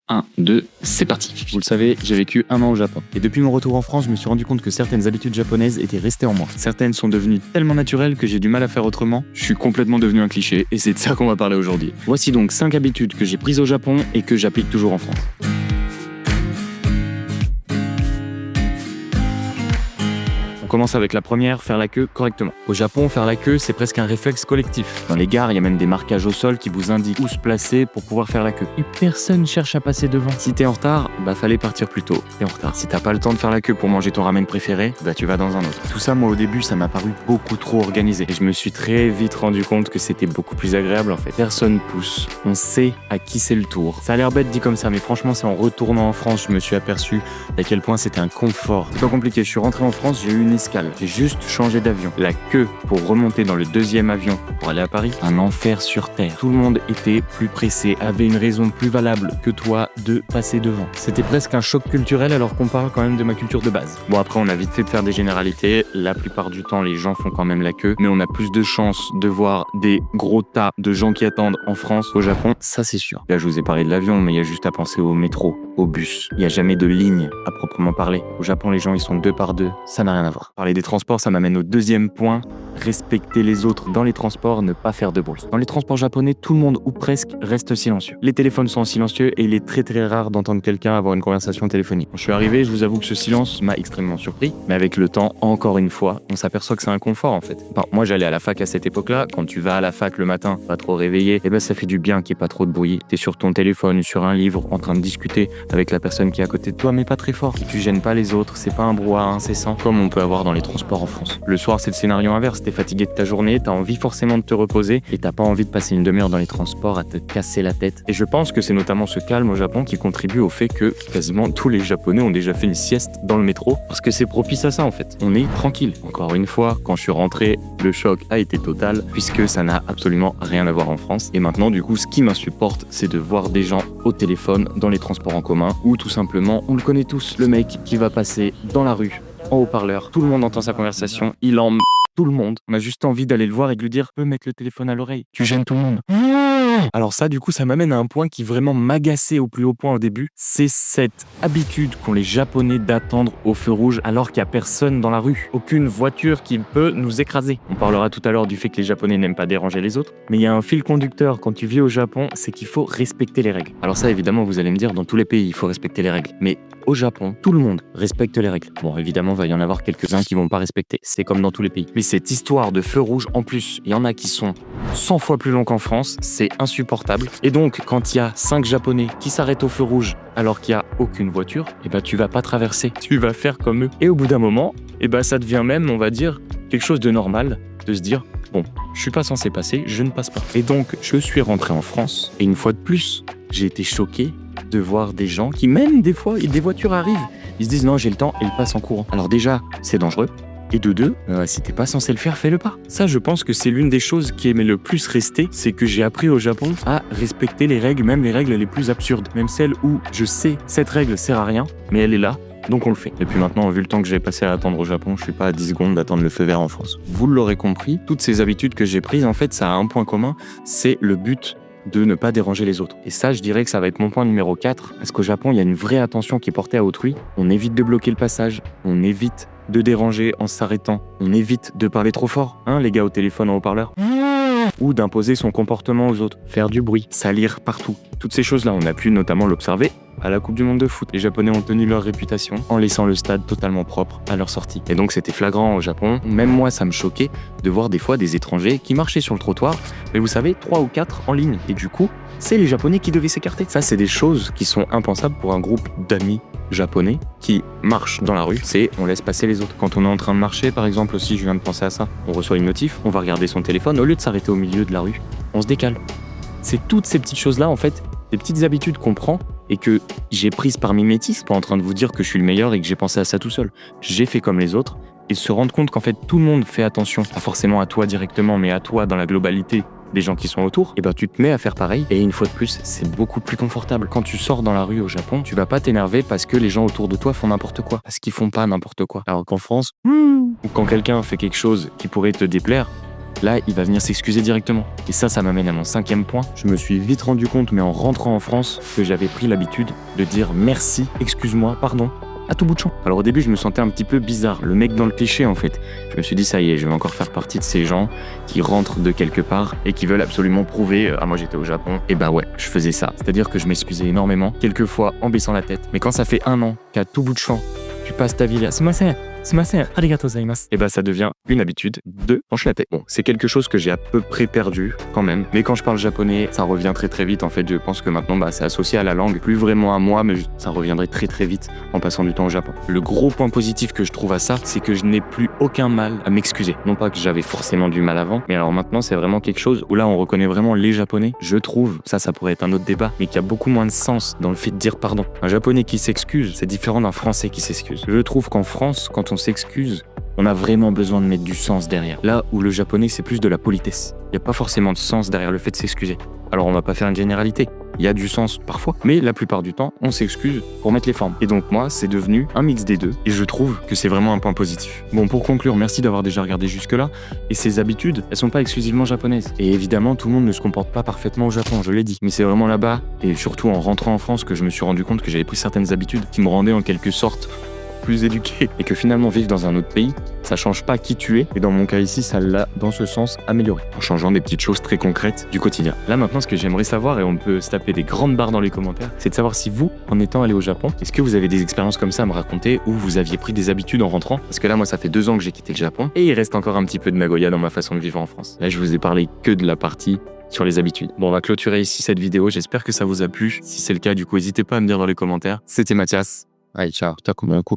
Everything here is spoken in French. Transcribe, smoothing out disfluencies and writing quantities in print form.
1, 2, c'est parti. Vous le savez, j'ai vécu 1 an au Japon. Et depuis mon retour en France, je me suis rendu compte que certaines habitudes japonaises étaient restées en moi. Certaines sont devenues tellement naturelles que j'ai du mal à faire autrement. Je suis complètement devenu un cliché et c'est de ça qu'on va parler aujourd'hui. Voici donc 5 habitudes que j'ai prises au Japon et que j'applique toujours en France. On commence avec la première, faire la queue correctement. Au Japon, faire la queue, c'est presque un réflexe collectif. Dans les gares, il y a même des marquages au sol qui vous indiquent où se placer pour pouvoir faire la queue. Et personne cherche à passer devant. Si t'es en retard, fallait partir plus tôt. T'es en retard. Si t'as pas le temps de faire la queue pour manger ton ramen préféré, tu vas dans un autre. Tout ça, moi au début, ça m'a paru beaucoup trop organisé. Et je me suis très vite rendu compte que c'était beaucoup plus agréable en fait. Personne pousse. On sait à qui c'est le tour. Ça a l'air bête dit comme ça, mais franchement, c'est en retournant en France, je me suis aperçu à quel point c'était un confort. C'est pas compliqué. Je suis rentré en France, j'ai eu une escale. J'ai juste changé d'avion. La queue pour remonter dans le deuxième avion pour aller à Paris, un enfer sur terre. Tout le monde était plus pressé, avait une raison plus valable que toi de passer devant. C'était presque un choc culturel alors qu'on parle quand même de ma culture de base. Bon après on a vite fait de faire des généralités. La plupart du temps les gens font quand même la queue, mais on a plus de chances de voir des gros tas de gens qui attendent en France qu'au Japon, ça c'est sûr. Là je vous ai parlé de l'avion, mais il y a juste à penser au métro, au bus. Il n'y a jamais de ligne à proprement parler. Au Japon les gens ils sont 2 par 2, ça n'a rien à voir. Parler des transports, ça m'amène au deuxième point. Respecter les autres dans les transports, ne pas faire de bruit. Dans les transports japonais, tout le monde ou presque reste silencieux. Les téléphones sont silencieux et il est très très rare d'entendre quelqu'un avoir une conversation téléphonique. Quand je suis arrivé, je vous avoue que ce silence m'a extrêmement surpris. Mais avec le temps, encore une fois, on s'aperçoit que c'est un confort en fait. Moi j'allais à la fac à cette époque-là. Quand tu vas à la fac le matin, pas trop réveillé, ça fait du bien qu'il n'y ait pas trop de bruit. T'es sur ton téléphone, sur un livre, en train de discuter avec la personne qui est à côté de toi, mais pas très fort. Tu gênes pas les autres, c'est pas un brouhaha incessant comme on peut avoir dans les transports en France. Le soir, c'est le scénario inverse. T'es fatigué de ta journée, t'as envie forcément de te reposer et t'as pas envie de passer une demi-heure dans les transports à te casser la tête. Et je pense que c'est notamment ce calme au Japon qui contribue au fait que quasiment tous les Japonais ont déjà fait une sieste dans le métro parce que c'est propice à ça en fait. On est tranquille. Encore une fois, quand je suis rentré, le choc a été total puisque ça n'a absolument rien à voir en France. Et maintenant, du coup, ce qui m'insupporte, c'est de voir des gens au téléphone dans les transports en commun ou tout simplement, on le connaît tous, le mec qui va passer dans la rue en haut-parleur. Tout le monde entend sa conversation, il en tout le monde. On a juste envie d'aller le voir et de lui dire « Peux mettre le téléphone à l'oreille, tu gênes tout le monde. » Alors ça, du coup, ça m'amène à un point qui vraiment m'agaçait au plus haut point au début. C'est cette habitude qu'ont les Japonais d'attendre au feu rouge alors qu'il n'y a personne dans la rue. Aucune voiture qui peut nous écraser. On parlera tout à l'heure du fait que les Japonais n'aiment pas déranger les autres. Mais il y a un fil conducteur quand tu vis au Japon, c'est qu'il faut respecter les règles. Alors ça, évidemment, vous allez me dire, dans tous les pays, il faut respecter les règles. Mais au Japon, tout le monde respecte les règles. Bon, évidemment, il va y en avoir quelques-uns qui vont pas respecter. C'est comme dans tous les pays. Mais cette histoire de feu rouge, en plus, il y en a qui sont 100 fois plus longs qu'en France, c'est insupportable. Et donc, quand il y a 5 Japonais qui s'arrêtent au feu rouge alors qu'il n'y a aucune voiture, tu vas pas traverser. Tu vas faire comme eux. Et au bout d'un moment, ça devient même, on va dire, quelque chose de normal de se dire bon, je suis pas censé passer, je ne passe pas. Et donc, je suis rentré en France et une fois de plus, j'ai été choqué de voir des gens qui, même des fois, des voitures arrivent. Ils se disent non, j'ai le temps et ils passent en courant. Alors déjà, c'est dangereux. Et de deux, si t'es pas censé le faire, fais-le pas. Ça, je pense que c'est l'une des choses qui aimait le plus rester, c'est que j'ai appris au Japon à respecter les règles, même les règles les plus absurdes. Même celles où je sais, cette règle sert à rien, mais elle est là, donc on le fait. Et puis maintenant, vu le temps que j'ai passé à attendre au Japon, je suis pas à 10 secondes d'attendre le feu vert en France. Vous l'aurez compris, toutes ces habitudes que j'ai prises, en fait, ça a un point commun, c'est le but de ne pas déranger les autres. Et ça, je dirais que ça va être mon point numéro 4, parce qu'au Japon, il y a une vraie attention qui est portée à autrui. On évite de bloquer le passage, on évite de déranger en s'arrêtant, on évite de parler trop fort, les gars au téléphone en haut-parleur, ou d'imposer son comportement aux autres, faire du bruit, salir partout. Toutes ces choses-là, on a pu notamment l'observer à la Coupe du Monde de foot. Les Japonais ont tenu leur réputation en laissant le stade totalement propre à leur sortie. Et donc c'était flagrant au Japon. Même moi, ça me choquait de voir des fois des étrangers qui marchaient sur le trottoir, mais vous savez, 3 ou 4 en ligne. Et du coup, c'est les Japonais qui devaient s'écarter. Ça, c'est des choses qui sont impensables pour un groupe d'amis japonais qui marchent dans la rue, c'est on laisse passer les autres. Quand on est en train de marcher, par exemple aussi, je viens de penser à ça, on reçoit une notif, on va regarder son téléphone, au lieu de s'arrêter au milieu de la rue, on se décale. C'est toutes ces petites choses-là, en fait, des petites habitudes qu'on prend et que j'ai prises par mimétisme, pas en train de vous dire que je suis le meilleur et que j'ai pensé à ça tout seul. J'ai fait comme les autres et se rendre compte qu'en fait, tout le monde fait attention, pas forcément à toi directement, mais à toi dans la globalité des gens qui sont autour, tu te mets à faire pareil et une fois de plus, c'est beaucoup plus confortable. Quand tu sors dans la rue au Japon, tu vas pas t'énerver parce que les gens autour de toi font n'importe quoi, parce qu'ils font pas n'importe quoi. Alors qu'en France, ou quand quelqu'un fait quelque chose qui pourrait te déplaire, là, il va venir s'excuser directement. Et ça m'amène à mon 5e point. Je me suis vite rendu compte, mais en rentrant en France, que j'avais pris l'habitude de dire merci, excuse-moi, pardon, à tout bout de champ. Alors au début, je me sentais un petit peu bizarre, le mec dans le cliché en fait. Je me suis dit, ça y est, je vais encore faire partie de ces gens qui rentrent de quelque part et qui veulent absolument prouver, moi j'étais au Japon, et bah ouais, je faisais ça. C'est-à-dire que je m'excusais énormément, quelquefois en baissant la tête. Mais quand ça fait 1 an qu'à tout bout de champ, tu passes ta vie là, arigatou gozaimasu. Et bah ça devient une habitude de pencher la tête. Bon, c'est quelque chose que j'ai à peu près perdu quand même. Mais quand je parle japonais, ça revient très très vite. En fait, je pense que maintenant, c'est associé à la langue, plus vraiment à moi, mais ça reviendrait très très vite en passant du temps au Japon. Le gros point positif que je trouve à ça, c'est que je n'ai plus aucun mal à m'excuser. Non pas que j'avais forcément du mal avant, mais alors maintenant, c'est vraiment quelque chose où là, on reconnaît vraiment les Japonais. Je trouve, ça pourrait être un autre débat, mais qu'il y a beaucoup moins de sens dans le fait de dire pardon. Un Japonais qui s'excuse, c'est différent d'un Français qui s'excuse. Je trouve qu'en France, quand on s'excuse, on a vraiment besoin de mettre du sens derrière. Là où le japonais, c'est plus de la politesse. Il n'y a pas forcément de sens derrière le fait de s'excuser. Alors on va pas faire une généralité. Il y a du sens parfois, mais la plupart du temps, on s'excuse pour mettre les formes. Et donc moi, c'est devenu un mix des deux, et je trouve que c'est vraiment un point positif. Bon, pour conclure, merci d'avoir déjà regardé jusque-là, et ces habitudes, elles sont pas exclusivement japonaises. Et évidemment, tout le monde ne se comporte pas parfaitement au Japon, je l'ai dit. Mais c'est vraiment là-bas, et surtout en rentrant en France, que je me suis rendu compte que j'avais pris certaines habitudes qui me rendaient en quelque sorte plus éduqué, et que finalement vivre dans un autre pays, ça change pas qui tu es, et dans mon cas ici, ça l'a dans ce sens amélioré, en changeant des petites choses très concrètes du quotidien. Là maintenant, ce que j'aimerais savoir, et on peut se taper des grandes barres dans les commentaires, c'est de savoir si vous, en étant allé au Japon, est-ce que vous avez des expériences comme ça à me raconter, où vous aviez pris des habitudes en rentrant? Parce que là, moi, ça fait 2 ans que j'ai quitté le Japon, et il reste encore un petit peu de Nagoya dans ma façon de vivre en France. Là, je vous ai parlé que de la partie sur les habitudes. Bon, on va clôturer ici cette vidéo, j'espère que ça vous a plu. Si c'est le cas, du coup, n'hésitez pas à me dire dans les commentaires. C'était Mathias. Allez, ciao, t'as comme un coup.